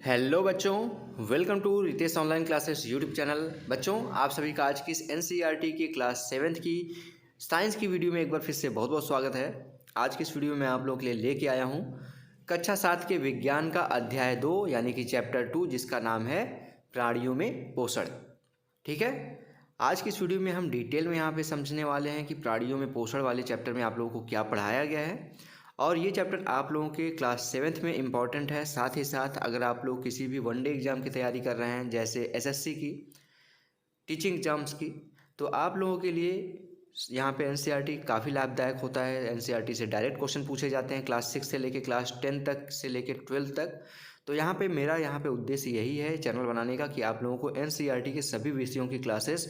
Hello बच्चों, welcome to Ritesh online classes YouTube channel. बच्चों, आप सभी का आज की इस एनसीईआरटी की क्लास 7th की साइंस की वीडियो में एक बार फिर से बहुत बहुत स्वागत है। आज की इस वीडियो में आप लोगों के लिए लेके आया हूँ कक्षा 7 के विज्ञान का अध्याय 2 यानी कि चैप्टर 2, जिसका नाम है प्राणियों में पोषण। ठीक है, आज की इस वीडियो में हम डिटेल में यहाँ पे समझने वाले हैं कि प्राणियों में पोषण वाले चैप्टर में आप लोगों को क्या पढ़ाया गया है, और ये चैप्टर आप लोगों के क्लास 7th में इम्पॉर्टेंट है। साथ ही साथ अगर आप लोग किसी भी वनडे एग्ज़ाम की तैयारी कर रहे हैं, जैसे एसएससी की, टीचिंग एग्जाम्स की, तो आप लोगों के लिए यहाँ पे एनसीईआरटी काफ़ी लाभदायक होता है। एनसीईआरटी से डायरेक्ट क्वेश्चन पूछे जाते हैं क्लास 6 से लेके क्लास 10 तक से लेके 12 तक। तो यहाँ पे मेरा उद्देश्य यही है चैनल बनाने का कि आप लोगों को एनसीईआरटी के सभी विषयों की क्लासेस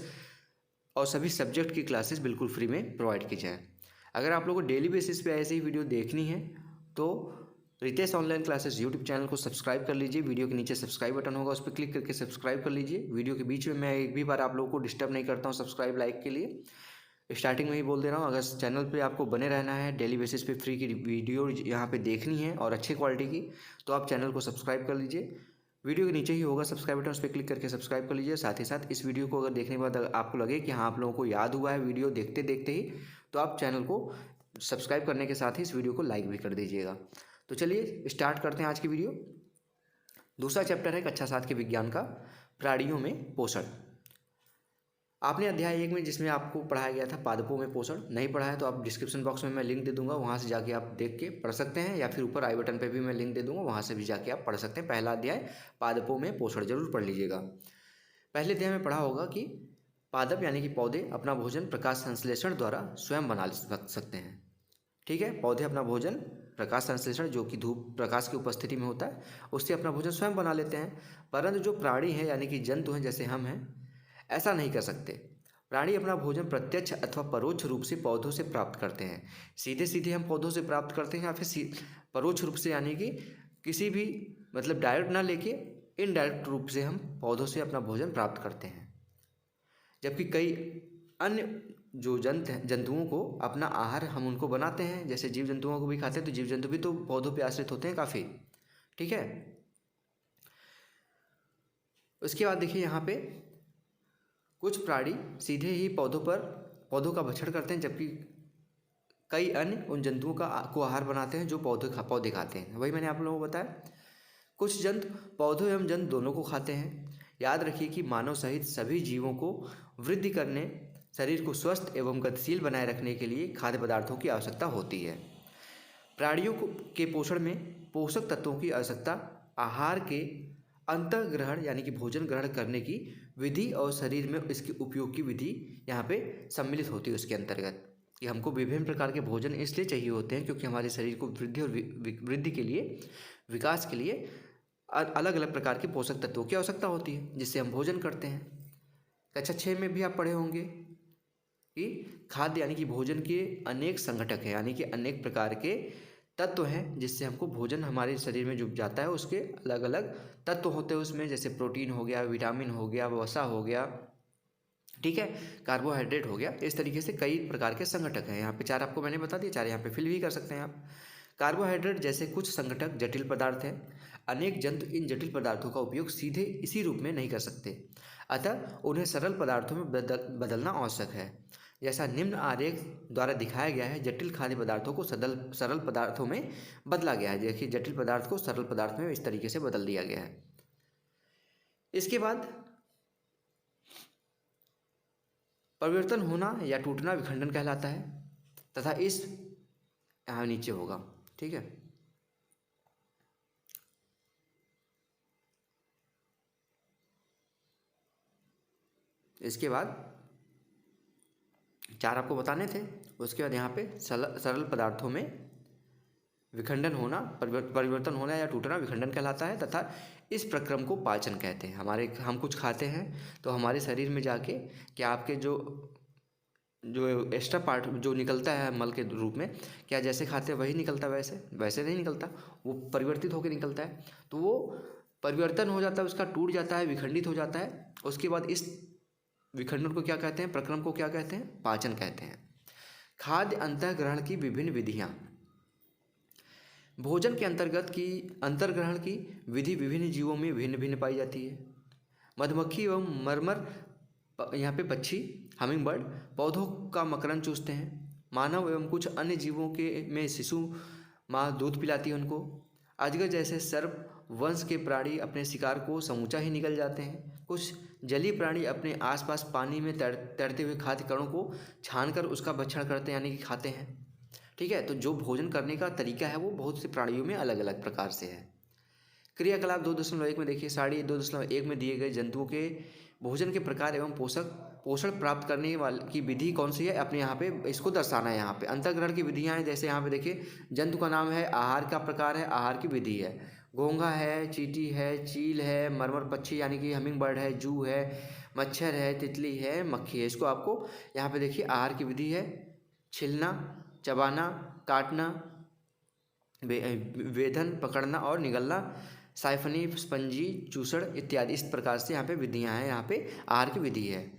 और सभी सब्जेक्ट की क्लासेस बिल्कुल फ्री में प्रोवाइड की जाएँ। अगर आप लोगों को डेली बेसिस पे ऐसे ही वीडियो देखनी है तो Ritesh online classes YouTube channel को सब्सक्राइब कर लीजिए। वीडियो के नीचे सब्सक्राइब बटन होगा, उस पर क्लिक करके सब्सक्राइब कर लीजिए। वीडियो के बीच में मैं एक भी बार आप लोगों को डिस्टर्ब नहीं करता हूँ सब्सक्राइब लाइक के लिए। स्टार्टिंग में ही बोल दे रहा हूँ, अगर चैनल पे आपको बने रहना है, डेली बेसिस पे फ्री की वीडियो यहाँ पे देखनी है और अच्छी क्वालिटी की, तो आप चैनल को सब्सक्राइब कर लीजिए। वीडियो के नीचे ही होगा सब्सक्राइब बटन, उस पर क्लिक करके सब्सक्राइब कर लीजिए। साथ ही साथ इस वीडियो को अगर देखने के बाद आपको लगे कि हाँ आप लोगों को याद हुआ है वीडियो देखते देखते ही, तो आप चैनल को सब्सक्राइब करने के साथ ही इस वीडियो को लाइक भी कर दीजिएगा। तो चलिए स्टार्ट करते हैं आज की वीडियो। दूसरा चैप्टर है कक्षा 7 के विज्ञान का प्राणियों में पोषण। आपने अध्याय 1 में जिसमें आपको पढ़ाया गया था पादपों में पोषण, नहीं पढ़ा है तो आप डिस्क्रिप्शन बॉक्स में मैं लिंक दे दूंगा, वहाँ से जाके आप देख के पढ़ सकते हैं, या फिर ऊपर आई बटन पे भी मैं लिंक दे दूंगा, वहाँ से भी जाके आप पढ़ सकते हैं। पहला अध्याय पादपों में पोषण जरूर पढ़ लीजिएगा। पहले अध्याय में पढ़ा होगा कि पादप यानी कि पौधे अपना भोजन प्रकाश संश्लेषण द्वारा स्वयं बना सकते हैं। ठीक है, पौधे अपना भोजन प्रकाश संश्लेषण, जो कि धूप प्रकाश की उपस्थिति में होता है, उससे अपना भोजन स्वयं बना लेते हैं। परंतु जो प्राणी हैं यानी कि जंतु हैं, जैसे हम हैं, ऐसा नहीं कर सकते। प्राणी अपना भोजन प्रत्यक्ष अथवा परोक्ष रूप से पौधों से प्राप्त करते हैं। सीधे सीधे हम पौधों से प्राप्त करते हैं, या फिर परोक्ष रूप से यानी कि किसी भी डायरेक्ट ना लेके इनडायरेक्ट रूप से हम पौधों से अपना भोजन प्राप्त करते हैं। जबकि कई अन्य जो जंतुओं को अपना आहार हम उनको बनाते हैं, जैसे जीव जंतुओं को भी खाते हैं, तो जीव जंतु भी तो पौधों पर आश्रित होते हैं काफ़ी। ठीक है, उसके बाद देखिए यहाँ पे कुछ प्राणी सीधे ही पौधों का भक्षण करते हैं, जबकि कई अन्य उन जंतुओं को आहार बनाते हैं जो पौधे खाते हैं। वही मैंने आप लोगों को बताया, कुछ जंतु पौधों एवं जंतु दोनों को खाते हैं। याद रखिए कि मानव सहित सभी जीवों को वृद्धि करने, शरीर को स्वस्थ एवं गतिशील बनाए रखने के लिए खाद्य पदार्थों की आवश्यकता होती है। प्राणियों के पोषण में पोषक तत्वों की आवश्यकता आहार के अंतःग्रहण यानी कि भोजन ग्रहण करने की विधि और शरीर में इसके उपयोग की विधि यहाँ पे सम्मिलित होती है। उसके अंतर्गत कि हमको विभिन्न प्रकार के भोजन इसलिए चाहिए होते हैं क्योंकि हमारे शरीर को वृद्धि और वृद्धि के लिए, विकास के लिए अलग अलग प्रकार के पोषक तत्वों की आवश्यकता होती है, जिससे हम भोजन करते हैं। कक्षा 6 में भी आप पढ़े होंगे कि खाद्य यानी कि भोजन के अनेक संघटक हैं, यानी कि अनेक प्रकार के तत्व हैं, जिससे हमको भोजन हमारे शरीर में जो जाता है उसके अलग अलग तत्व होते हैं उसमें, जैसे प्रोटीन हो गया, विटामिन हो गया, वसा हो गया, ठीक है, कार्बोहाइड्रेट हो गया। इस तरीके से कई प्रकार के संघटक हैं। यहाँ पे 4 आपको मैंने बता दिया, 4 यहाँ पे फिल भी कर सकते हैं आप। कार्बोहाइड्रेट जैसे कुछ संघटक जटिल पदार्थ हैं। अनेक जंतु इन जटिल पदार्थों का उपयोग सीधे इसी रूप में नहीं कर सकते, अतः उन्हें सरल पदार्थों में बदलना आवश्यक है। जैसा निम्न आरेख द्वारा दिखाया गया है, जटिल खाद्य पदार्थों को सरल पदार्थों में बदला गया है। देखिए, जटिल पदार्थ को सरल पदार्थ में इस तरीके से बदल दिया गया है। इसके बाद परिवर्तन होना या टूटना विखंडन कहलाता है, तथा इस यहाँ नीचे होगा। ठीक है, इसके बाद 4 आपको बताने थे। उसके बाद यहाँ पे सरल पदार्थों में विखंडन होना, परिवर्तन होना या टूटना विखंडन कहलाता है, तथा इस प्रक्रम को पाचन कहते हैं। हम कुछ खाते हैं तो हमारे शरीर में जाके क्या आपके जो एक्स्ट्रा पार्ट जो निकलता है मल के रूप में, क्या जैसे खाते हैं वही निकलता है? वैसे नहीं निकलता, वो परिवर्तित होकर निकलता है। तो वो परिवर्तन हो जाता है, उसका टूट जाता है, विखंडित हो जाता है। उसके बाद इस विखंडन को क्या कहते हैं, प्रक्रम को क्या कहते हैं? पाचन कहते हैं। खाद्य अंतःग्रहण की विभिन्न विधियाँ। भोजन के अंतर्ग्रहण की विधि विभिन्न जीवों में भिन्न भिन्न पाई जाती है। मधुमक्खी एवं मरमर यहाँ पे पक्षी हमिंग बर्ड पौधों का मकरंद चूसते हैं। मानव एवं कुछ अन्य जीवों के में शिशु माँ दूध पिलाती है उनको। अजगर जैसे सर्प वंश के प्राणी अपने शिकार को समूचा ही निगल जाते हैं। कुछ जलीय प्राणी अपने आसपास पानी में तैरते हुए खाद्य कणों को छानकर उसका भक्षण करते हैं, यानी कि खाते हैं। ठीक है, तो जो भोजन करने का तरीका है वो बहुत से प्राणियों में अलग अलग प्रकार से है। क्रियाकलाप 2.1 में देखिए, साड़ी 2.1 में दिए गए जंतुओं के भोजन के प्रकार एवं पोषण प्राप्त करने वाली की विधि कौन सी है, अपने यहाँ पे इसको दर्शाना है। यहाँ पे अंतर्ग्रहण की विधियाँ हैं, जैसे यहाँ पे देखिए जंतु का नाम है, आहार का प्रकार है, आहार की विधि है। घोंघा है, चींटी है, चील है, मरमर पक्षी यानी कि हमिंग बर्ड है, जू है, मच्छर है, तितली है, मक्खी है। इसको आपको यहाँ पे देखिए आहार की विधि है, छिलना, चबाना, काटना, वेधन, पकड़ना और निगलना, साइफनी, स्पंजी, चूसड़ इत्यादि। इस प्रकार से यहाँ पे विधियाँ हैं, यहाँ पे आहार की विधि है।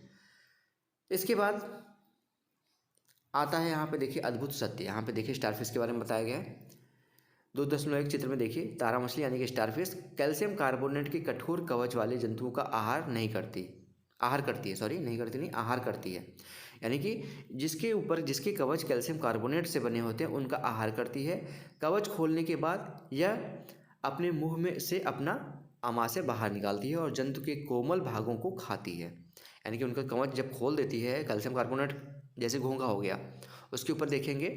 इसके बाद आता है यहाँ पे देखिए अद्भुत सत्य। यहाँ पे देखिए स्टारफिश के बारे में बताया गया है। 2.1 चित्र में देखिए तारा मछली यानी कि स्टारफिश कैल्शियम कार्बोनेट के कठोर कवच वाले जंतुओं का आहार करती है। यानी कि जिसके कवच कैल्शियम कार्बोनेट से बने होते हैं उनका आहार करती है। कवच खोलने के बाद यह अपने मुंह में से अपना आमाशय बाहर निकालती है और जंतु के कोमल भागों को खाती है। यानी कि उनका कवच जब खोल देती है, कैल्शियम कार्बोनेट जैसे घोंघा हो गया, उसके ऊपर देखेंगे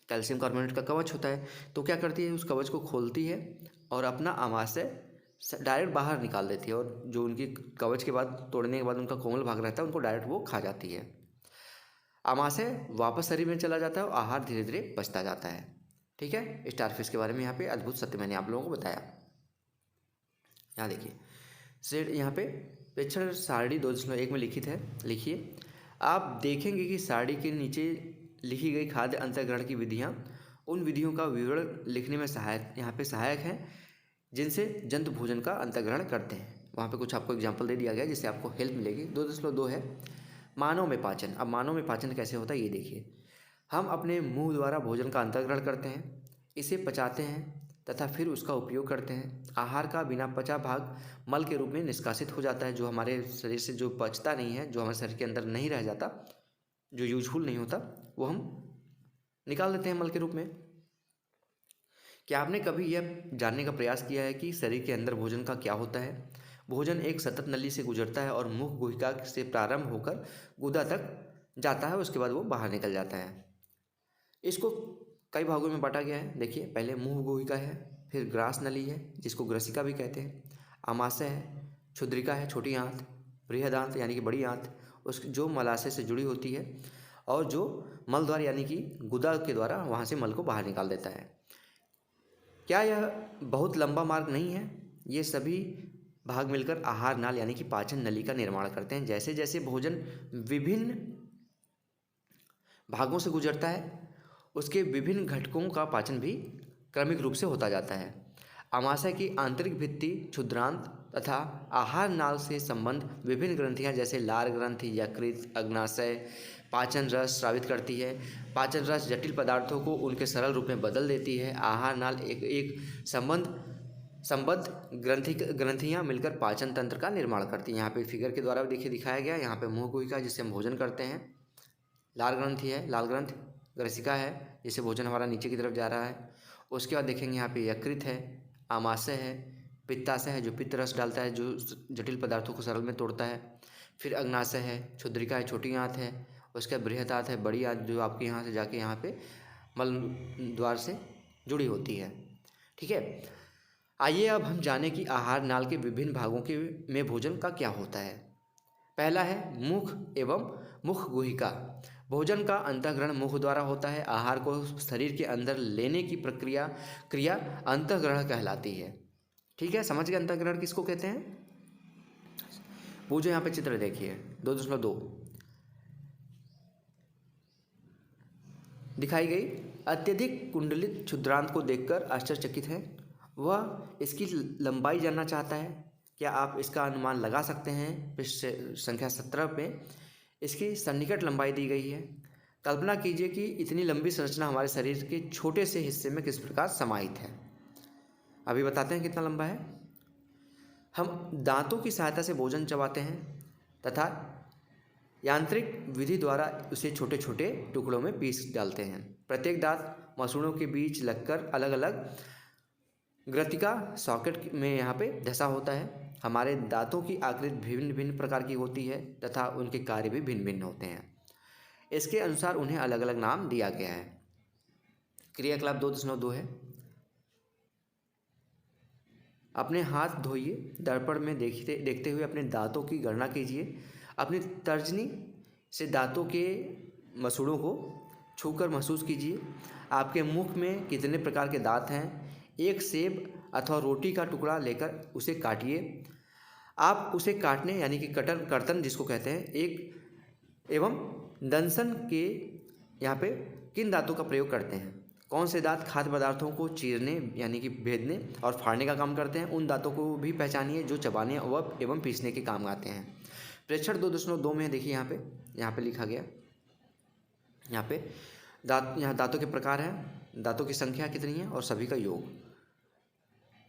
कैल्शियम कार्बोनेट का कवच होता है, तो क्या करती है, उस कवच को खोलती है और अपना आमाशय डायरेक्ट बाहर निकाल देती है, और जो उनकी कवच के बाद तोड़ने के बाद उनका कोमल भाग रहता है उनको डायरेक्ट वो खा जाती है। आमाशय वापस शरीर में चला जाता है और आहार धीरे धीरे पचता जाता है। ठीक है, स्टारफिश के बारे में यहाँ पे अद्भुत सत्य मैंने आप लोगों को बताया। यहाँ देखिए यहाँ पे प्रेक्षण सारणी 2.1 में लिखित है। लिखिए, आप देखेंगे कि सारणी के नीचे लिखी गई खाद्य अंतर्ग्रहण की विधियाँ उन विधियों का विवरण लिखने में सहायक हैं जिनसे जंतु भोजन का अंतर्ग्रहण करते हैं। वहाँ पे कुछ आपको एग्जाम्पल दे दिया गया जिससे आपको हेल्प मिलेगी। 2.2 है मानव में पाचन। अब मानव में पाचन कैसे होता है ये देखिए। हम अपने मुंह द्वारा भोजन का अंतर्ग्रहण करते हैं, इसे पचाते हैं तथा फिर उसका उपयोग करते हैं। आहार का बिना पचा भाग मल के रूप में निष्कासित हो जाता है, जो हमारे शरीर से जो पचता नहीं है, जो हमारे शरीर के अंदर नहीं रह जाता, जो यूजफुल नहीं होता, वो हम निकाल देते हैं मल के रूप में। क्या आपने कभी यह जानने का प्रयास किया है कि शरीर के अंदर भोजन का क्या होता है? भोजन एक सतत नली से गुजरता है और मुख गुहिका से प्रारंभ होकर गुदा तक जाता है, उसके बाद वो बाहर निकल जाता है। इसको कई भागों में बांटा गया है। देखिए, पहले मुंह गुहिका है, फिर ग्रास नली है जिसको ग्रसिका भी कहते हैं, आमाशय है, क्षुद्रिका है छोटी आंत, बृहदांत यानी कि बड़ी आंत उस जो मलाशय से जुड़ी होती है, और जो मल द्वार यानी कि गुदा के द्वारा वहाँ से मल को बाहर निकाल देता है। क्या यह बहुत लंबा मार्ग नहीं है? ये सभी भाग मिलकर आहार नाल यानी कि पाचन नली का निर्माण करते हैं। जैसे जैसे भोजन विभिन्न भागों से गुजरता है, उसके विभिन्न घटकों का पाचन भी क्रमिक रूप से होता जाता है। आमाशय की आंतरिक भित्ति, क्षुद्रांत तथा आहार नाल से संबंध विभिन्न ग्रंथियां जैसे लार ग्रंथि, यकृत, अग्नाशय पाचन रस स्रावित करती है। पाचन रस जटिल पदार्थों को उनके सरल रूप में बदल देती है। आहार नाल एक संबद्ध ग्रंथियां मिलकर पाचन तंत्र का निर्माण करती हैं। यहाँ पे फिगर के द्वारा देखिए दिखाया गया। यहाँ पे मुंह गुहिका जिससे हम भोजन करते हैं, लाल ग्रंथि है, लाल ग्रंथ, ग्रसिका है जिससे भोजन हमारा नीचे की तरफ जा रहा है। उसके बाद देखेंगे यहाँ पे यकृत है, आमाशय है, पित्ताशय है जो पित्त रस डालता है, जो जटिल पदार्थों को सरल में तोड़ता है। फिर अग्नाशय है, क्षुद्रिका है, छोटी आंत है, उसका बृहदांत है, बड़ी आंत जो आपके यहाँ से जाके यहाँ पे मल द्वार से जुड़ी होती है। ठीक है, आइए अब हम जानें कि आहार नाल के विभिन्न भागों के में भोजन का क्या होता है। पहला है मुख एवं मुख गुहिका। भोजन का अंतःग्रहण मुख द्वारा होता है। आहार को शरीर के अंदर लेने की क्रिया अंतःग्रहण कहलाती है। ठीक है, समझ गए अंतःग्रहण किसको कहते हैं? वो जो यहाँ पे चित्र देखिए 2.2 दिखाई गई अत्यधिक कुंडलित क्षुद्रांत को देखकर आश्चर्यचकित है। वह इसकी लंबाई जानना चाहता है। क्या आप इसका अनुमान लगा सकते हैं? पृष्ठ संख्या 17 पे इसकी सन्निकट लंबाई दी गई है। कल्पना कीजिए कि इतनी लंबी संरचना हमारे शरीर के छोटे से हिस्से में किस प्रकार समाहित है। अभी बताते हैं कितना लंबा है। हम दांतों की सहायता से भोजन चबाते हैं तथा यांत्रिक विधि द्वारा उसे छोटे छोटे टुकड़ों में पीस डालते हैं। प्रत्येक दांत मसूड़ों के बीच लगकर अलग अलग ग्रथिका सॉकेट में यहाँ पे धंसा होता है। हमारे दांतों की आकृति भिन्न भिन्न प्रकार की होती है तथा उनके कार्य भी भिन्न भिन्न होते हैं। इसके अनुसार उन्हें अलग अलग नाम दिया गया है। क्रियाकलाप 2.2 है। अपने हाथ धोइए, दर्पण में देखते हुए अपने दांतों की गणना कीजिए। अपनी तर्जनी से दांतों के मसूड़ों को छूकर महसूस कीजिए। आपके मुख में कितने प्रकार के दांत हैं। एक सेब अथवा रोटी का टुकड़ा लेकर उसे काटिए। आप उसे काटने यानी कि कर्तन जिसको कहते हैं एक एवं दंसन के यहाँ पे किन दांतों का प्रयोग करते हैं। कौन से दांत खाद्य पदार्थों को चीरने यानी कि भेदने और फाड़ने का काम करते हैं। उन दांतों को भी पहचानिए जो चबाने व एवं पीसने के काम आते हैं। प्रेक्षण 2.2 में देखिए यहाँ पे लिखा गया। यहाँ पे दांतों के प्रकार हैं, दांतों की संख्या कितनी है और सभी का योग।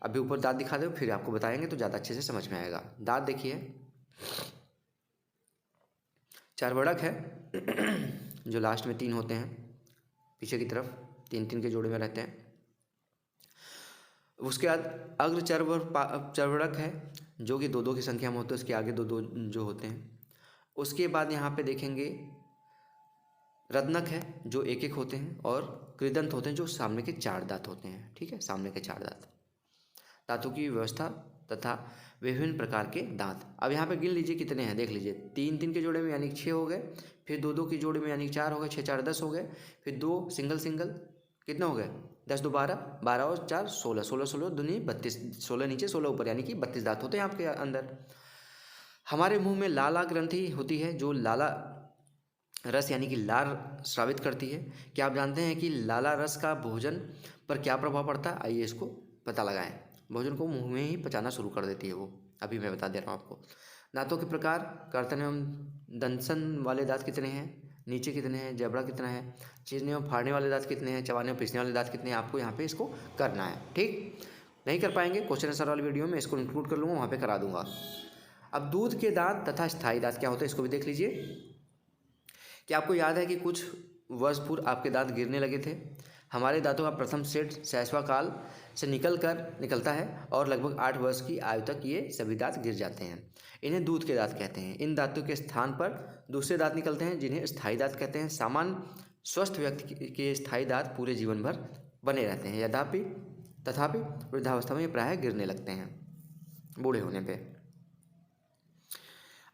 अभी ऊपर दांत दिखा दो, फिर आपको बताएंगे तो ज़्यादा अच्छे से समझ में आएगा। दांत देखिए, चार्वड़क है जो लास्ट में 3 होते हैं, पीछे की तरफ 3-3 के जोड़े में रहते हैं। उसके बाद अग्र चर्वड़क है जो कि 2-2 की संख्या में होते हैं, उसके आगे 2-2 जो होते हैं। उसके बाद यहाँ पे देखेंगे रत्नक है जो 1-1 होते हैं, और कृदंत होते हैं जो सामने के 4 दांत होते हैं। ठीक है, सामने के 4 दांत। दांतों की व्यवस्था तथा विभिन्न प्रकार के दांत। अब यहाँ पे गिन लीजिए कितने हैं, देख लीजिए। 3-3 के जोड़े में यानी 6 हो गए, फिर 2-2 के जोड़े में यानी 4 हो गए, 6-4 10 हो गए, फिर 2 सिंगल कितना हो गए 10-2 12, 12 और 4 16, 16 दूनी 32, 16 नीचे 16 ऊपर यानी कि 32 दांत होते हैं आपके अंदर। हमारे मुंह में लाला ग्रंथि होती है जो लाला रस यानी कि लार स्रावित करती है। क्या आप जानते हैं कि लाला रस का भोजन पर क्या प्रभाव पड़ता है? आइए इसको पता लगाएं। भोजन को मुंह में ही पचाना शुरू कर देती है वो। अभी मैं बता दे रहा हूँ आपको। दांतों के प्रकार, कर्तन एवं दंसन वाले दांत कितने हैं, नीचे कितने हैं, जबड़ा कितना है, चीरने एवं फाड़ने वाले दांत कितने हैं, चबाने और पीसने वाले दांत कितने हैं, आपको यहाँ पे इसको करना है। ठीक, नहीं कर पाएंगे क्वेश्चन आंसर वाली वीडियो में इसको इंक्लूड कर लूँगा, वहाँ पे करा दूंगा। अब दूध के दांत तथा स्थायी दांत क्या होता है इसको भी देख लीजिए। क्या आपको याद है कि कुछ वर्ष पूर्व आपके दांत गिरने लगे थे? हमारे दांतों का प्रथम सेट शैशवा काल से निकलता है और लगभग 8 वर्ष की आयु तक ये सभी दांत गिर जाते हैं। इन्हें दूध के दांत कहते हैं। इन दांतों के स्थान पर दूसरे दांत निकलते हैं जिन्हें स्थायी दांत कहते हैं। सामान्य स्वस्थ व्यक्ति के स्थायी दांत पूरे जीवन भर बने रहते हैं, तथापि वृद्धावस्था में ये प्रायः गिरने लगते हैं बूढ़े होने पर।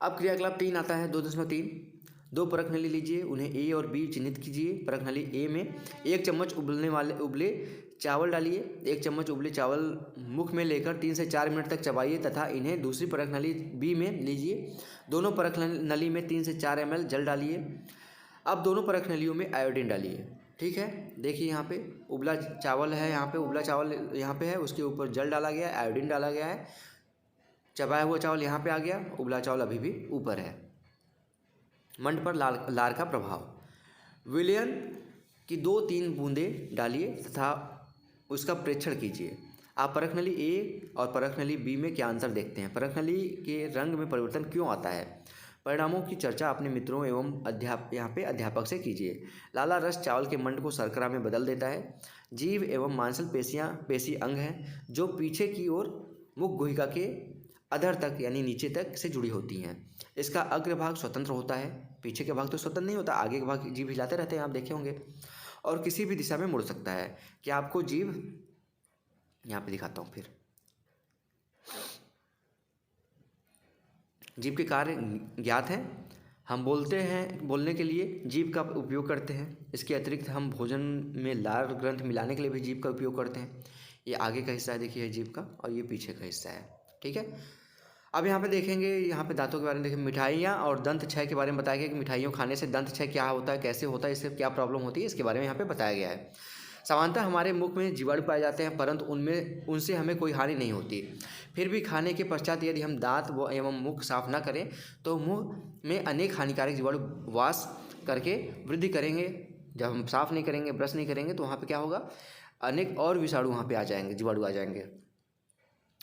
अब क्रियाकलाप 3 आता है 2.3। 2 परख नली लीजिए, उन्हें ए और बी चिन्हित कीजिए। परख नली ए में 1 चम्मच उबले चावल डालिए। 1 चम्मच उबले चावल मुख में लेकर 3 से 4 मिनट तक चबाइए तथा इन्हें दूसरी परख नली बी में लीजिए। दोनों परख नली में 3 से 4 ml जल डालिए। अब दोनों परख नलियों में आयोडीन डालिए। ठीक है, देखिए यहाँ पे उबला चावल है, यहाँ पे उबला चावल यहाँ पे है, उसके ऊपर जल डाला गया है, आयोडीन डाला गया है। चबाया हुआ चावल यहाँ पे आ गया, उबला चावल अभी भी ऊपर है। मंड पर लार का प्रभाव। विलयन की 2-3 बूंदें डालिए तथा उसका प्रेक्षण कीजिए। आप परख नली ए और परख नली बी में क्या अंतर देखते हैं? परख नली के रंग में परिवर्तन क्यों आता है? परिणामों की चर्चा अपने मित्रों एवं अध्यापक से कीजिए। लाला रस चावल के मंड को शर्करा में बदल देता है। जीव एवं मांसल पेशी अंग हैं जो पीछे की ओर मुख गुहिका के अधर तक यानी नीचे तक से जुड़ी होती हैं। इसका अग्र भाग स्वतंत्र होता है, पीछे के भाग तो स्वतंत्र नहीं होता, आगे के भाग जीभ हिलाते रहते हैं, आप देखे होंगे, और किसी भी दिशा में मुड़ सकता है। क्या आपको जीभ यहाँ पे दिखाता हूँ फिर। जीभ के कार्य ज्ञात हैं। हम बोलने के लिए जीभ का उपयोग करते हैं। इसके अतिरिक्त हम भोजन में लार ग्रंथ मिलाने के लिए भी जीभ का उपयोग करते हैं। ये आगे का हिस्सा है देखिए जीभ का, और ये पीछे का हिस्सा है। ठीक है, अब यहाँ पे देखेंगे, यहाँ पे दांतों के बारे में देखें। मिठाइयाँ और दंत क्षय के बारे में बताया गया कि मिठाइयों खाने से दंत क्षय क्या होता है, कैसे होता है, इससे क्या प्रॉब्लम होती है, इसके बारे में यहाँ पे बताया गया है। सामान्यतः हमारे मुख में जीवाणु पाए जाते हैं, परंतु उनसे हमें कोई हानि नहीं होती। फिर भी खाने के पश्चात यदि हम दांत एवं मुख साफ न करें तो मुँह में अनेक हानिकारक जीवाणु वास करके वृद्धि करेंगे। जब हम साफ़ नहीं करेंगे, ब्रश नहीं करेंगे, तो वहाँ पे क्या होगा, अनेक और विषाणु वहाँ पे आ जाएंगे, जीवाणु आ जाएंगे।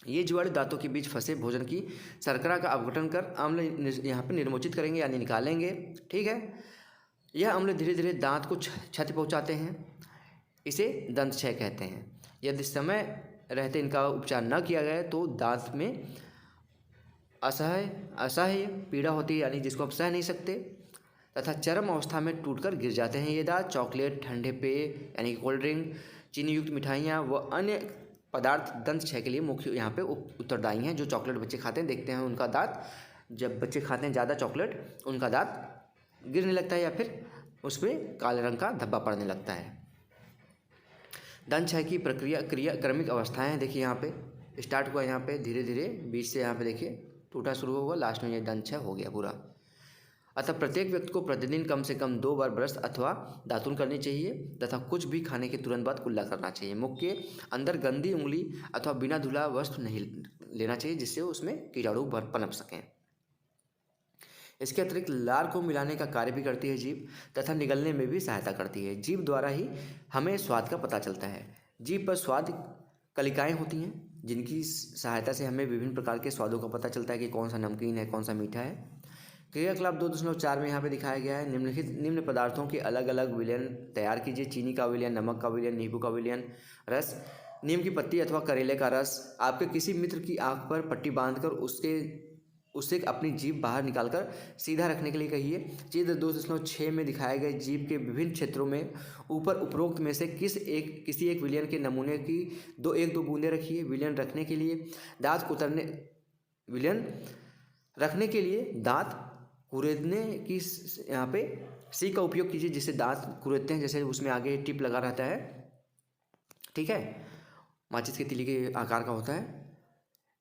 ये जीवाणु दांतों के बीच फंसे भोजन की शर्करा का अपघटन कर अम्ल यहाँ पे निर्मोचित करेंगे यानी निकालेंगे। ठीक है, यह अम्ल धीरे धीरे दांत को क्षति पहुँचाते हैं, इसे दंत क्षय कहते हैं। यदि समय रहते इनका उपचार न किया गया तो दांत में असह्य पीड़ा होती है, यानी जिसको आप सह नहीं सकते, तथा चरम अवस्था में टूटकर गिर जाते हैं ये दांत। चॉकलेट, ठंडे पेय यानी कि कोल्ड ड्रिंक, चीनी युक्त मिठाइयाँ व अन्य पदार्थ दंत क्षय के लिए मुख्य यहाँ पे उत्तरदायी हैं। जो चॉकलेट बच्चे खाते हैं, देखते हैं उनका दांत, जब बच्चे खाते हैं ज़्यादा चॉकलेट, उनका दांत गिरने लगता है या फिर उस पर काले रंग का धब्बा पड़ने लगता है। दंत क्षय की क्रिया क्रमिक अवस्थाएं देखिए, यहाँ पे स्टार्ट हुआ, यहाँ पे धीरे धीरे बीच से यहाँ पे देखिए टूटा शुरू हुआ, लास्ट में ये दंत क्षय हो गया पूरा। अतः प्रत्येक व्यक्ति को प्रतिदिन कम से कम 2 बार ब्रश अथवा दातुन करनी चाहिए तथा कुछ भी खाने के तुरंत बाद कुल्ला करना चाहिए। मुख के अंदर गंदी उंगली अथवा बिना धुला वस्त्र नहीं लेना चाहिए, जिससे उसमें कीटाणु पनप सकें। इसके अतिरिक्त लार को मिलाने का कार्य भी करती है जीभ, तथा निगलने में भी सहायता करती है। जीभ द्वारा ही हमें स्वाद का पता चलता है। जीभ पर स्वाद कलिकाएँ होती हैं, जिनकी सहायता से हमें विभिन्न प्रकार के स्वादों का पता चलता है कि कौन सा नमकीन है, कौन सा मीठा है। क्रियाकलाप 2.4 में यहाँ पे दिखाया गया है। निम्न पदार्थों के अलग अलग विलयन तैयार कीजिए। चीनी का विलयन, नमक का विलयन, नींबू का विलयन, रस, नीम की पत्ती अथवा करेले का रस। आपके किसी मित्र की आंख पर पट्टी बांधकर उससे अपनी जीभ बाहर निकालकर सीधा रखने के लिए कहिए। चित्र 2.6 में दिखाए गए जीभ के विभिन्न क्षेत्रों में ऊपर उपरोक्त में से किसी एक विलयन के नमूने की 1-2 बूंदें रखिए। विलयन रखने के लिए दांत कुरेदने की यहाँ पे सी का उपयोग कीजिए, जिससे दांत कुरेदते हैं, जैसे उसमें आगे टिप लगा रहता है। ठीक है, माचिस की तीली के आकार का होता है।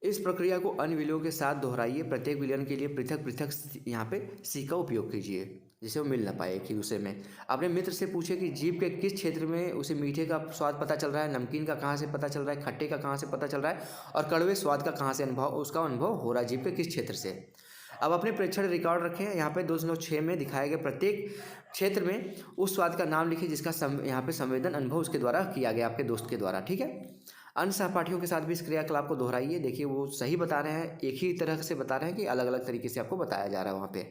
इस प्रक्रिया को अन्य विलयों के साथ दोहराइए। प्रत्येक विलयन के लिए पृथक पृथक यहाँ पे सी का उपयोग कीजिए, जिससे वो मिल ना पाए एक दूसरे में। अपने मित्र से पूछे कि जीभ के किस क्षेत्र में उसे मीठे का स्वाद पता चल रहा है, नमकीन का कहाँ से पता चल रहा है, खट्टे का कहाँ से पता चल रहा है, और कड़वे स्वाद का कहाँ से उसका अनुभव हो रहा है जीभ के किस क्षेत्र से। अब अपने प्रेक्षण रिकॉर्ड रखें। यहाँ पे 2.6 में दिखाए गए प्रत्येक क्षेत्र में उस स्वाद का नाम लिखिए जिसका यहाँ पे संवेदन अनुभव उसके द्वारा किया गया, आपके दोस्त के द्वारा। ठीक है, अन्य सहपाठियों के साथ भी इस क्रियाकलाप को दोहराइए। देखिए वो सही बता रहे हैं, एक ही तरह से बता रहे हैं कि अलग अलग तरीके से आपको बताया जा रहा है वहाँ पे।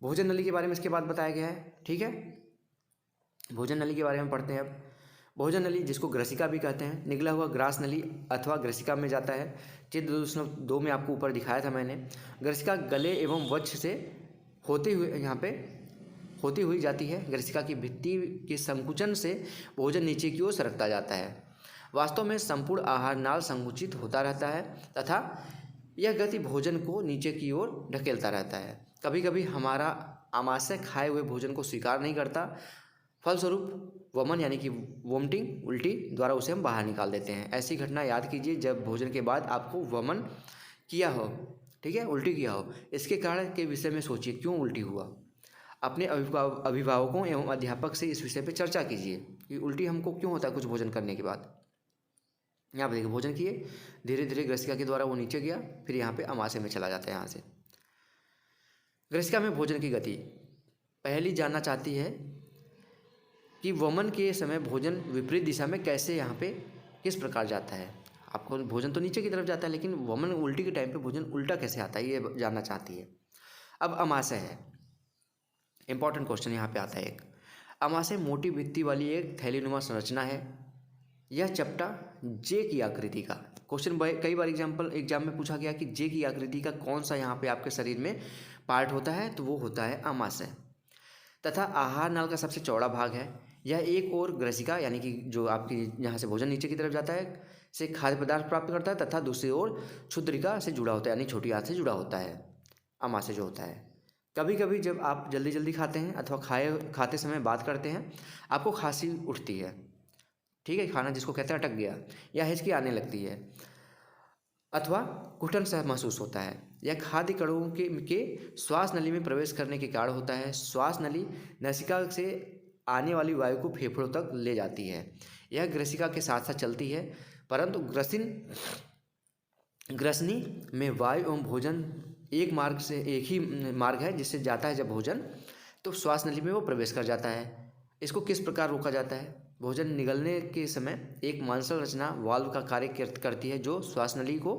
भोजन नली के बारे में इसके बाद बताया गया है। ठीक है, भोजन नली के बारे में पढ़ते हैं अब। भोजन नली, जिसको ग्रसिका भी कहते हैं, निगला हुआ ग्रास नली अथवा ग्रसिका में जाता है। चित्र 2.2 में आपको ऊपर दिखाया था मैंने। ग्रसिका गले एवं वक्ष से होते हुई जाती है। ग्रसिका की भित्ति के संकुचन से भोजन नीचे की ओर सरकता जाता है। वास्तव में संपूर्ण आहार नाल संकुचित होता रहता है तथा यह गति भोजन को नीचे की ओर ढकेलता रहता है। कभी कभी हमारा आमाशय खाए हुए भोजन को स्वीकार नहीं करता, फलस्वरूप वमन यानी कि वोमिटिंग, उल्टी द्वारा उसे हम बाहर निकाल देते हैं। ऐसी घटना याद कीजिए जब भोजन के बाद आपको वमन किया हो, ठीक है, उल्टी किया हो। इसके कारण के विषय में सोचिए, क्यों उल्टी हुआ। अपने अभिभावकों एवं अध्यापक से इस विषय पर चर्चा कीजिए कि उल्टी हमको क्यों होता है कुछ भोजन करने के बाद। यहाँ पर देखिए, भोजन किए, धीरे धीरे ग्रसिका के द्वारा वो नीचे गया, फिर यहाँ पे आमाशय में चला जाता है। यहाँ से ग्रसिका में भोजन की गति पहली जानना चाहती है कि वमन के समय भोजन विपरीत दिशा में कैसे यहाँ पे किस प्रकार जाता है। आपको भोजन तो नीचे की तरफ जाता है, लेकिन वमन उल्टी के टाइम पे भोजन उल्टा कैसे आता है, ये जानना चाहती है। अब आमाशय है, इंपॉर्टेंट क्वेश्चन यहाँ पे आता है एक। आमाशय मोटी भित्ति वाली एक थैलीनुमा संरचना है। यह चपटा जे की आकृति का, क्वेश्चन कई बार एग्जाम में पूछा गया कि जे की आकृति का कौन सा यहाँ पे आपके शरीर में पार्ट होता है, तो वो होता है आमाशय। तथा आहार नाल का सबसे चौड़ा भाग है। यह एक और ग्रसिका यानी कि जो आपकी यहाँ से भोजन नीचे की तरफ जाता है से खाद्य पदार्थ प्राप्त करता है, तथा दूसरी ओर क्षुद्रिका से जुड़ा होता है, यानी छोटी आंत से जुड़ा होता है आमाशय जो होता है। कभी कभी जब आप जल्दी जल्दी खाते हैं अथवा खाते समय बात करते हैं, आपको खांसी उठती है, ठीक है, खाना जिसको कहते हैं अटक गया, या हिचकी आने लगती है अथवा घुटन सा महसूस होता है। यह खाद्य कणों के श्वास नली में प्रवेश करने के कारण होता है। श्वास नली नासिका से आने वाली वायु को फेफड़ों तक ले जाती है। यह ग्रसिका के साथ साथ चलती है, परंतु ग्रसनी में वायु एवं भोजन एक ही मार्ग है जिससे जाता है जब भोजन तो श्वास नली में वो प्रवेश कर जाता है। इसको किस प्रकार रोका जाता है? भोजन निगलने के समय एक मांसल रचना वाल्व का कार्य करती है जो श्वास नली को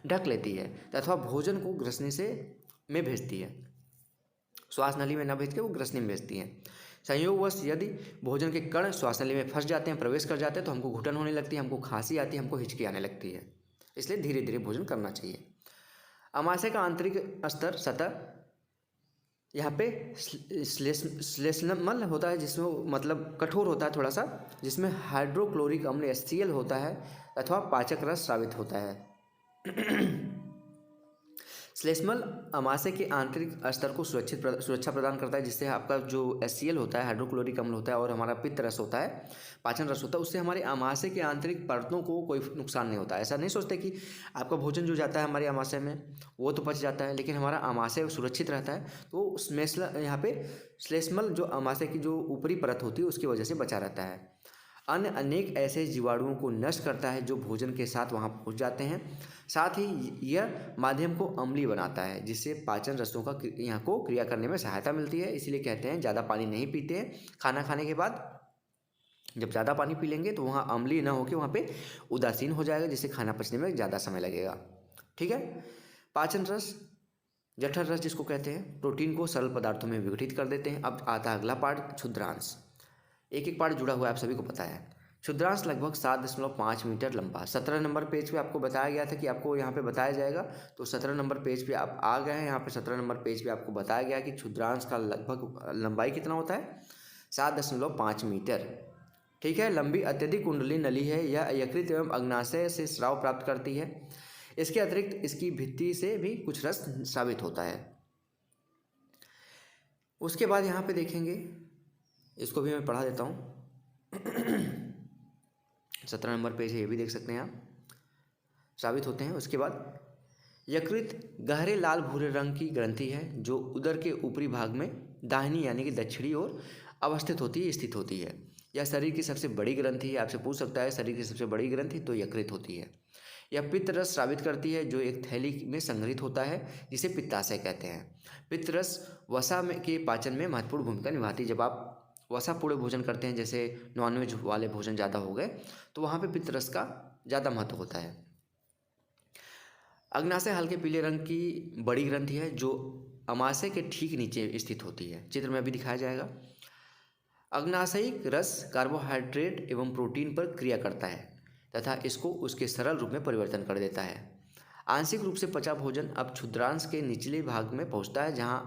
ढक लेती है तथा भोजन को ग्रसनी से में भेजती है। श्वास नली में न भेज के वो ग्रसनी में भेजती है। संयोगवश यदि भोजन के कण श्वास नली में फंस जाते हैं, प्रवेश कर जाते हैं, तो हमको घुटन होने लगती है, हमको खांसी आती है, हमको हिचकी आने लगती है। इसलिए धीरे धीरे भोजन करना चाहिए। अमाशय का आंतरिक स्तर सतह यहाँ पे श्लेष्मल होता है, जिसमें मतलब कठोर होता है थोड़ा सा, जिसमें हाइड्रोक्लोरिक अम्ल HCl होता है अथवा पाचक रस स्रावित होता है। श्लेष्मल अमाशय के आंतरिक स्तर को सुरक्षा प्रदान करता है, जिससे आपका जो HCl होता है, हाइड्रोक्लोरिक अम्ल होता है, और हमारा पित्त रस होता है, पाचन रस होता है, उससे हमारे अमाशय के आंतरिक परतों को कोई नुकसान नहीं होता है। ऐसा नहीं सोचते कि आपका भोजन जो जाता है हमारे अमाशय में वो तो पच जाता है, लेकिन हमारा अमाशय सुरक्षित रहता है। तो यहाँ पे श्लेष्मल जो अमाशय की जो ऊपरी परत होती है उसकी वजह से बचा रहता है। अन्य अनेक ऐसे जीवाणुओं को नष्ट करता है जो भोजन के साथ वहाँ पहुँच जाते हैं। साथ ही यह माध्यम को अम्लीय बनाता है, जिससे पाचन रसों का यहाँ को क्रिया करने में सहायता मिलती है। इसीलिए कहते हैं ज़्यादा पानी नहीं पीते हैं खाना खाने के बाद। जब ज़्यादा पानी पी लेंगे तो वहाँ अम्लीय ना होकर वहाँ पे उदासीन हो जाएगा, जिससे खाना पचने में ज़्यादा समय लगेगा। ठीक है। पाचन रस, जठर रस जिसको कहते हैं, प्रोटीन को सरल पदार्थों में विघटित कर देते हैं। अब आता है अगला पार्ट, क्षुद्रांश। एक एक पार्ट जुड़ा हुआ है, आप सभी को पता है। क्षुद्रांश लगभग 7.5 मीटर लंबा। 17 नंबर पेज पे आपको बताया गया था कि आपको यहाँ पे बताया जाएगा, तो 17 नंबर पेज पे आप आ गए हैं। यहाँ पे 17 नंबर पेज पे आपको बताया गया कि क्षुद्रांश का लगभग लंबाई कितना होता है, 7.5 मीटर। ठीक है। लंबी अत्यधिक कुंडली नली है। यह यकृत एवं अग्नाशय से स्राव प्राप्त करती है। इसके अतिरिक्त इसकी भित्ति से भी कुछ रस स्रावित होता है। उसके बाद यहाँ पे देखेंगे, इसको भी मैं पढ़ा देता हूँ। 17 नंबर पेज है, ये भी देख सकते हैं आप, स्रावित होते हैं। उसके बाद यकृत गहरे लाल भूरे रंग की ग्रंथि है जो उदर के ऊपरी भाग में दाहिनी यानी कि दक्षिणी ओर अवस्थित स्थित होती है। यह शरीर की सबसे बड़ी ग्रंथि है। आपसे पूछ सकता है शरीर की सबसे बड़ी ग्रंथि, तो यकृत होती है। यह पित्त रस स्रावित करती है जो एक थैली में संग्रहित होता है, जिसे पित्ताशय कहते हैं। पित्त रस वसा में के पाचन में महत्वपूर्ण भूमिका निभाती है। जब आप वसापूर्ण भोजन करते हैं, जैसे नॉनवेज वाले भोजन ज़्यादा हो गए, तो वहाँ पे पित्त रस का ज़्यादा महत्व होता है। अग्नाशय हल्के पीले रंग की बड़ी ग्रंथि है जो अमाशय के ठीक नीचे स्थित होती है। चित्र में अभी दिखाया जाएगा। अग्नाशयिक रस कार्बोहाइड्रेट एवं प्रोटीन पर क्रिया करता है तथा इसको उसके सरल रूप में परिवर्तन कर देता है। आंशिक रूप से पचा भोजन अब क्षुद्रांश के निचले भाग में पहुंचता है, जहां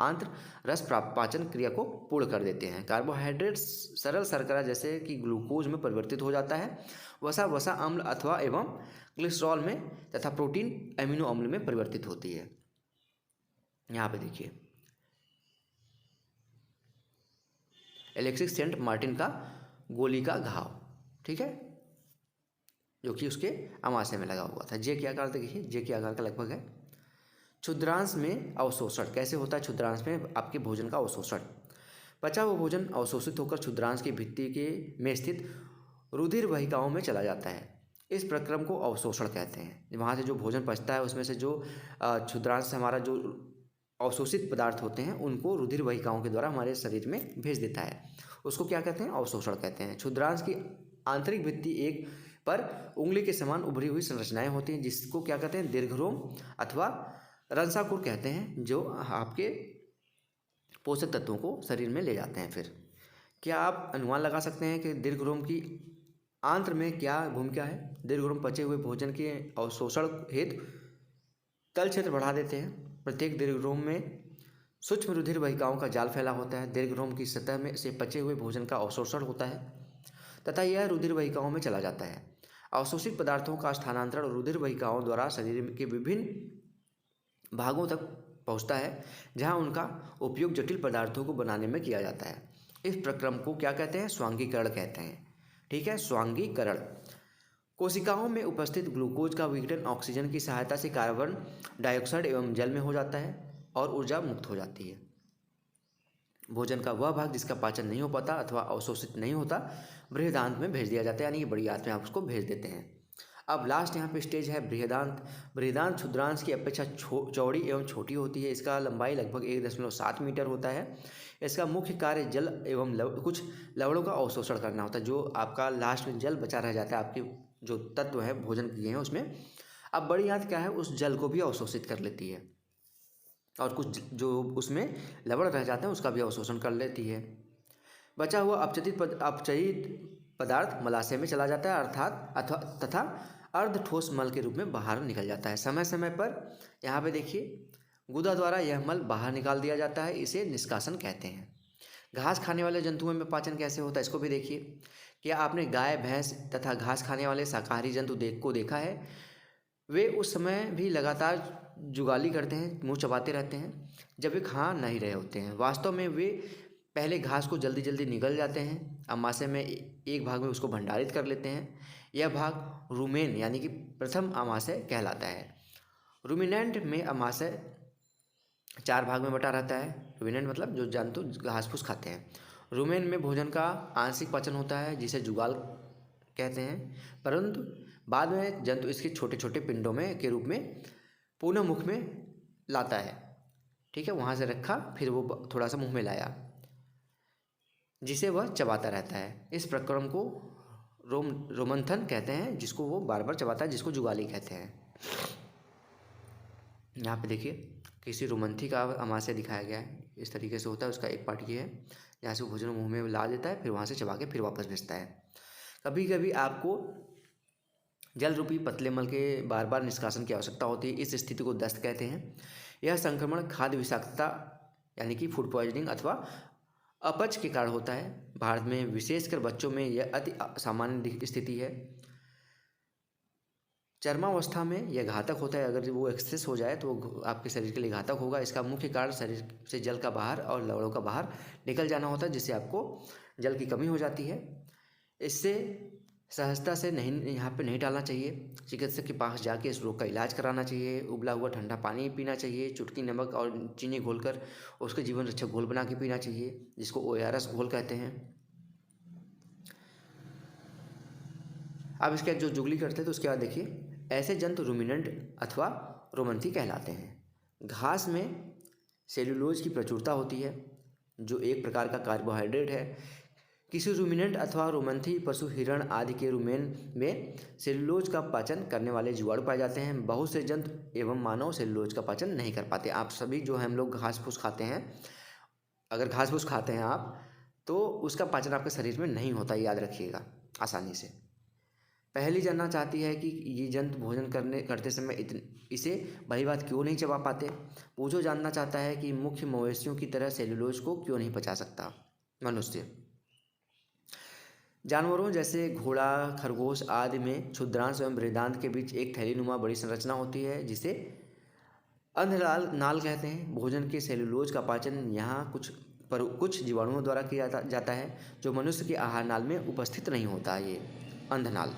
आंत्र रस पाचन क्रिया को पूर्ण कर देते हैं। कार्बोहाइड्रेट सरल शर्करा जैसे कि ग्लूकोज में परिवर्तित हो जाता है। वसा अम्ल अथवा एवं ग्लिसरॉल में तथा प्रोटीन एमिनो अम्ल में परिवर्तित होती है। यहाँ पे देखिए एलेक्सिस सेंट मार्टिन का गोली का घाव, ठीक है, जो कि उसके अमाशय में लगा हुआ था। जे के आकार देखिए, जे के आकार का लगभग है। क्षुद्रांश में अवशोषण कैसे होता है? क्षुद्रांश में आपके भोजन का अवशोषण, पचा हुआ भोजन अवशोषित होकर क्षुद्रांश की भित्ति के में स्थित रुधिर वाहिकाओं में चला जाता है। इस प्रक्रम को अवशोषण कहते हैं। वहाँ से जो भोजन पचता है उसमें से जो क्षुद्रांश से हमारा जो अवशोषित पदार्थ होते हैं उनको रुधिर वाहिकाओं के द्वारा हमारे शरीर में भेज देता है, उसको क्या कहते हैं? अवशोषण कहते हैं। क्षुद्रांश की आंतरिक भित्ति एक पर उंगली के समान उभरी हुई संरचनाएं होती हैं, जिसको क्या कहते हैं? दीर्घरोम अथवा रंसाकुर कहते हैं, जो आपके पोषक तत्वों को शरीर में ले जाते हैं। फिर क्या आप अनुमान लगा सकते हैं कि दीर्घरोम की आंत्र में क्या भूमिका है? दीर्घरोम पचे हुए भोजन के अवशोषण हेतु तल क्षेत्र बढ़ा देते हैं। प्रत्येक दीर्घरोम में सूक्ष्म रुधिर वाहिकाओं का जाल फैला होता है। दीर्घरोम की सतह में से पचे हुए भोजन का अवशोषण होता है तथा यह रुधिर वाहिकाओं में चला जाता है। अवशोषित पदार्थों का स्थानांतरण रुधिर वाहिकाओं द्वारा शरीर के विभिन्न भागों तक पहुंचता है, जहां उनका उपयोग जटिल पदार्थों को बनाने में किया जाता है। इस प्रक्रम को क्या कहते हैं? स्वांगीकरण कहते हैं। ठीक है, स्वांगीकरण। कोशिकाओं में उपस्थित ग्लूकोज का विघटन ऑक्सीजन की सहायता से कार्बन डाइऑक्साइड एवं जल में हो जाता है और ऊर्जा मुक्त हो जाती है। भोजन का वह भाग जिसका पाचन नहीं हो पाता अथवा अवशोषित नहीं होता बृहदांत में भेज दिया जाता है, यानी कि बड़ी आंत में आप उसको भेज देते हैं। अब लास्ट यहाँ पे स्टेज है बृहदांत। बृहदांत क्षुद्रांश की अपेक्षा चौड़ी एवं छोटी होती है। इसका लंबाई लगभग 1.7 मीटर होता है। इसका मुख्य कार्य जल एवं कुछ लवणों का अवशोषण करना होता है। जो आपका लास्ट में जल बचा रह जाता है, आपके जो तत्व है भोजन किए हैं उसमें, अब बड़ी आंत क्या है, उस जल को भी अवशोषित कर लेती है और कुछ जो उसमें लवण रह जाते हैं उसका भी अवशोषण कर लेती है। बचा हुआ अपचयित पदार्थ मलाशय में चला जाता है अर्थात अथवा तथा अर्ध ठोस मल के रूप में बाहर निकल जाता है। समय समय पर यहाँ पे देखिए गुदा द्वारा यह मल बाहर निकाल दिया जाता है, इसे निष्कासन कहते हैं। घास खाने वाले जंतुओं में पाचन कैसे होता है इसको भी देखिए। क्या आपने गाय भैंस तथा घास खाने वाले शाकाहारी जंतु देखा है? वे उस समय भी लगातार जुगाली करते हैं, मुंह चबाते रहते हैं जब वे खा नहीं रहे होते हैं। वास्तव में वे पहले घास को जल्दी जल्दी निगल जाते हैं, अमाशय में एक भाग में उसको भंडारित कर लेते हैं। यह भाग रूमेन यानी कि प्रथम अमाशय कहलाता है। रूमिनेंट में अमाशय 4 भाग में बटा रहता है। रूमिनेंट मतलब जो जंतु घास फूस खाते हैं। रूमेन में भोजन का आंशिक पाचन होता है जिसे जुगाल कहते हैं, परंतु बाद में जंतु इसके छोटे छोटे पिंडों में के रूप में पुनः मुख में लाता है। ठीक है, वहाँ से रखा फिर वो थोड़ा सा मुंह में लाया जिसे वह चबाता रहता है। इस प्रक्रम को रोमंथन कहते हैं, जिसको वो बार बार चबाता है, जिसको जुगाली कहते हैं। यहाँ पे देखिए किसी रोमंथी का अमाशय दिखाया गया है, इस तरीके से होता है। उसका एक पार्ट ये है जहाँ से वो भोजन मुंह में ला देता है, फिर वहाँ से चबा के फिर वापस भेजता है। कभी कभी आपको जल रूपी पतले मल के बार बार निष्कासन की आवश्यकता होती है। इस स्थिति को दस्त कहते हैं। यह संक्रमण खाद्य विषाक्तता यानी कि फूड पॉइजनिंग अथवा अपच के कारण होता है। भारत में विशेषकर बच्चों में यह अति सामान्य स्थिति है। चरमावस्था में यह घातक होता है। अगर वो एक्सेस हो जाए तो वो आपके शरीर के लिए घातक होगा। इसका मुख्य कारण शरीर से जल का बाहर और लवणों का बाहर निकल जाना होता है, जिससे आपको जल की कमी हो जाती है। इससे सहजता से यहाँ पे नहीं टालना चाहिए। चिकित्सक के पास जाके इस रोग का इलाज कराना चाहिए। उबला हुआ ठंडा पानी पीना चाहिए। चुटकी नमक और चीनी घोलकर उसके जीवन रक्षक घोल बना के पीना चाहिए, जिसको ORS घोल कहते हैं। अब इसके जो जुगली करते हैं तो उसके बाद देखिए, ऐसे जंतु रूमिनेंट अथवा रोमंथी कहलाते हैं। घास में सेल्यूलोज की प्रचुरता होती है, जो एक प्रकार का कार्बोहाइड्रेट है। किसी रूमिनेंट अथवा रोमंथी पशु, हिरण आदि के रूमेन में सेल्यूलोज का पाचन करने वाले जीवाणु पाए जाते हैं। बहुत से जंतु एवं मानव सेल्यूलोज का पाचन नहीं कर पाते। आप सभी जो हम लोग घास फूस खाते हैं, अगर घास फूस खाते हैं आप, तो उसका पाचन आपके शरीर में नहीं होता, याद रखिएगा आसानी से। पहली जानना चाहती है कि ये जंतु भोजन करते समय इसे भली बात क्यों नहीं चबा पाते। पूछो जानना चाहता है कि मुख्य मवेशियों की तरह सेल्यूलोज को क्यों नहीं पचा सकता मनुष्य। जानवरों जैसे घोड़ा, खरगोश आदि में क्षुद्रांश एवं बृहदांत के बीच एक थैलीनुमा बड़ी संरचना होती है, जिसे अंधनाल नाल कहते हैं। भोजन के सेल्यूलोज का पाचन यहाँ कुछ जीवाणुओं द्वारा किया जाता है, जो मनुष्य के आहार नाल में उपस्थित नहीं होता। ये अंधनाल।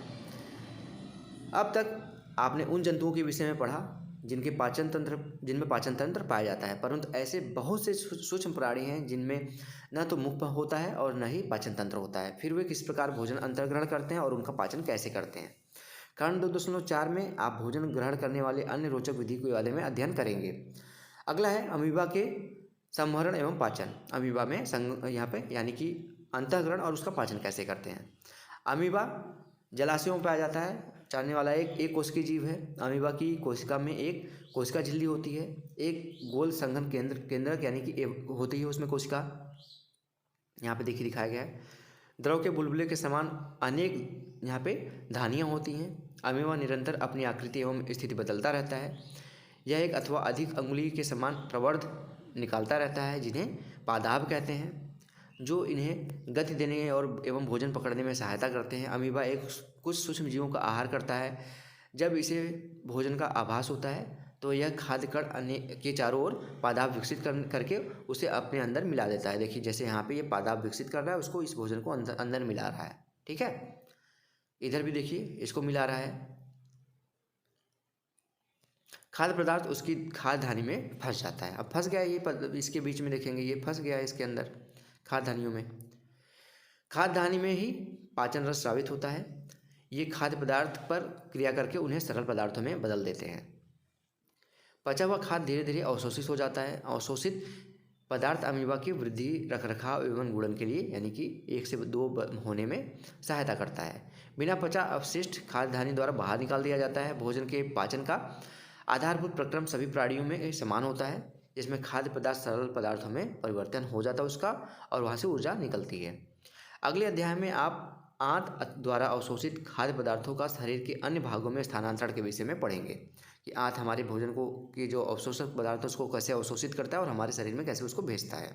अब तक आपने उन जंतुओं के विषय में पढ़ा जिनमें पाचन तंत्र पाया जाता है, परंतु ऐसे बहुत से सूक्ष्म प्राणी हैं जिनमें न तो मुख होता है और न ही पाचन तंत्र होता है। फिर वे किस प्रकार भोजन अंतर्ग्रहण करते हैं और उनका पाचन कैसे करते हैं। खंड 2.4 में आप भोजन ग्रहण करने वाले अन्य रोचक विधि के बारे में अध्ययन करेंगे। अगला है अमीबा के संवहन एवं पाचन। अमीबा में यहाँ पे यानी कि अंतःग्रहण और उसका पाचन कैसे करते हैं। अमीबा जलाशयों में पाया जाता है, चलने वाला एक कोशिकीय जीव है। अमीबा की कोशिका में एक कोशिका झिल्ली होती है, एक गोल संघन केंद्रक यानी कि होती है उसमें कोशिका। यहाँ पे देखिए दिखाया गया है। द्रव के बुलबुले के समान अनेक यहाँ पे धानियाँ होती हैं। अमीबा निरंतर अपनी आकृति एवं स्थिति बदलता रहता है। यह एक अथवा अधिक अंगुली के समान प्रवर्ध निकालता रहता है, जिन्हें पादाभ कहते हैं, जो इन्हें गति देने और एवं भोजन पकड़ने में सहायता करते हैं। अमीबा कुछ सूक्ष्म जीवों का आहार करता है। जब इसे भोजन का आभास होता है तो यह खाद्य कण के चारों ओर पादाभ विकसित करके उसे अपने अंदर मिला देता है। देखिए जैसे यहाँ पे ये पादाभ विकसित कर रहा है, उसको इस भोजन को अंदर मिला रहा है। ठीक है, इधर भी देखिए इसको मिला रहा है। खाद्य पदार्थ उसकी खाद्य धानी में फंस जाता है। अब फंस गया ये, इसके बीच में देखेंगे ये फंस गया इसके अंदर खाद्य धानियों में। खाद्य धानी में ही पाचन रस स्रावित होता है। ये खाद्य पदार्थ पर क्रिया करके उन्हें सरल पदार्थों में बदल देते हैं। पचा हुआ खाद्य धीरे धीरे अवशोषित हो जाता है। अवशोषित पदार्थ अमीबा की वृद्धि, रखरखाव एवं गुणन के लिए यानी कि 1 से 2 होने में सहायता करता है। बिना पचा अपशिष्ट खाद्य धानी द्वारा बाहर निकाल दिया जाता है। भोजन के पाचन का आधारभूत प्रक्रम सभी प्राणियों में समान होता है, जिसमें खाद्य पदार्थ सरल पदार्थों में परिवर्तन हो जाता है उसका, और वहाँ से ऊर्जा निकलती है। अगले अध्याय में आप आंत द्वारा अवशोषित खाद्य पदार्थों का शरीर के अन्य भागों में स्थानांतरण के विषय में पढ़ेंगे कि आंत हमारे भोजन को की जो अवशोषक पदार्थ है उसको कैसे अवशोषित करता है और हमारे शरीर में कैसे उसको भेजता है।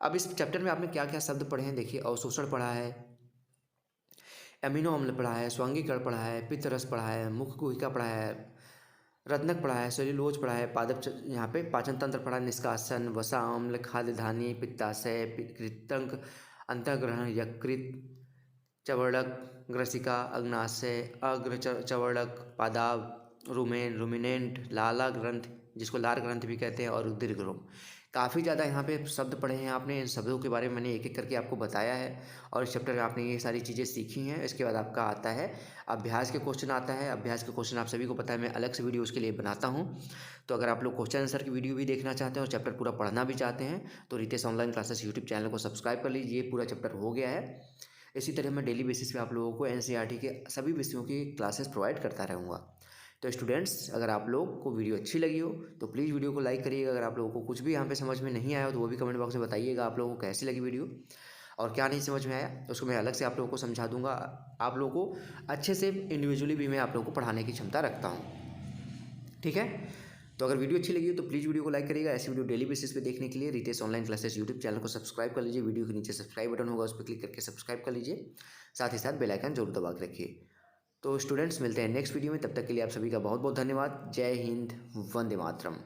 अब इस चैप्टर में आपने क्या क्या शब्द पढ़े हैं देखिए। अवशोषण पढ़ा है, एमिनो अम्ल पढ़ा है, स्वांगीकरण पढ़ा है, पित्त रस पढ़ा है, मुख गुहिका पढ़ा है, रत्नक पढ़ा है, सेल्यूलोज पढ़ा है, पादप यहाँ पे पाचन तंत्र पढ़ा है, निष्कासन, वसा अम्ल, खाद्य धानी, पित्ताशय, कृतंक, अंतःग्रहण, यकृत, चवर्णक, ग्रसिका, अग्नाशय, अग्र चवर्णक, पादाव, रुमिनेंट, लाला ग्रंथ जिसको लार ग्रंथ भी कहते हैं, और दीर्घरोम। काफ़ी ज़्यादा यहाँ पे शब्द पढ़े हैं आपने। इन शब्दों के बारे में मैंने एक एक करके आपको बताया है और इस चैप्टर में आपने ये सारी चीज़ें सीखी हैं। इसके बाद आपका आता है अभ्यास के क्वेश्चन आता है। अभ्यास के क्वेश्चन आप सभी को पता है, मैं अलग से वीडियो उसके लिए बनाता हूँ। तो अगर आप लोग क्वेश्चन आंसर की वीडियो भी देखना चाहते हैं और चैप्टर पूरा पढ़ना भी चाहते हैं तो Ritesh online classes YouTube channel को सब्सक्राइब कर लीजिए। पूरा चैप्टर हो गया है। इसी तरह मैं डेली बेसिस पे आप लोगों को एनसीईआरटी के सभी विषयों की क्लासेस प्रोवाइड करता रहूँगा। तो स्टूडेंट्स, अगर आप लोग को वीडियो अच्छी लगी हो तो प्लीज़ वीडियो को लाइक करिएगा। अगर आप लोगों को कुछ भी यहाँ पे समझ में नहीं आया हो तो वो भी कमेंट बॉक्स में बताइएगा आप लोगों को कैसी लगी वीडियो और क्या नहीं समझ में आया, तो उसको मैं अलग से आप लोगों को समझा दूंगा। आप लोगों को अच्छे से इंडिविजुअली भी मैं आप लोगों को पढ़ाने की क्षमता रखता हूँ, ठीक है। तो अगर वीडियो अच्छी लगी हो तो प्लीज़ वीडियो को लाइक करिएगा। ऐसी वीडियो डेली बेसिस पे देखने के लिए Ritesh online classes YouTube channel को सब्सक्राइब कर लीजिए। वीडियो के नीचे सब्सक्राइब बटन होगा, उस पर क्लिक करके सब्सक्राइब कर लीजिए। साथ ही साथ बेल आइकन जरूर दबा के रखिए। तो स्टूडेंट्स, मिलते हैं नेक्स्ट वीडियो में। तब तक के लिए आप सभी का बहुत बहुत धन्यवाद। जय हिंद, वंदे मातरम।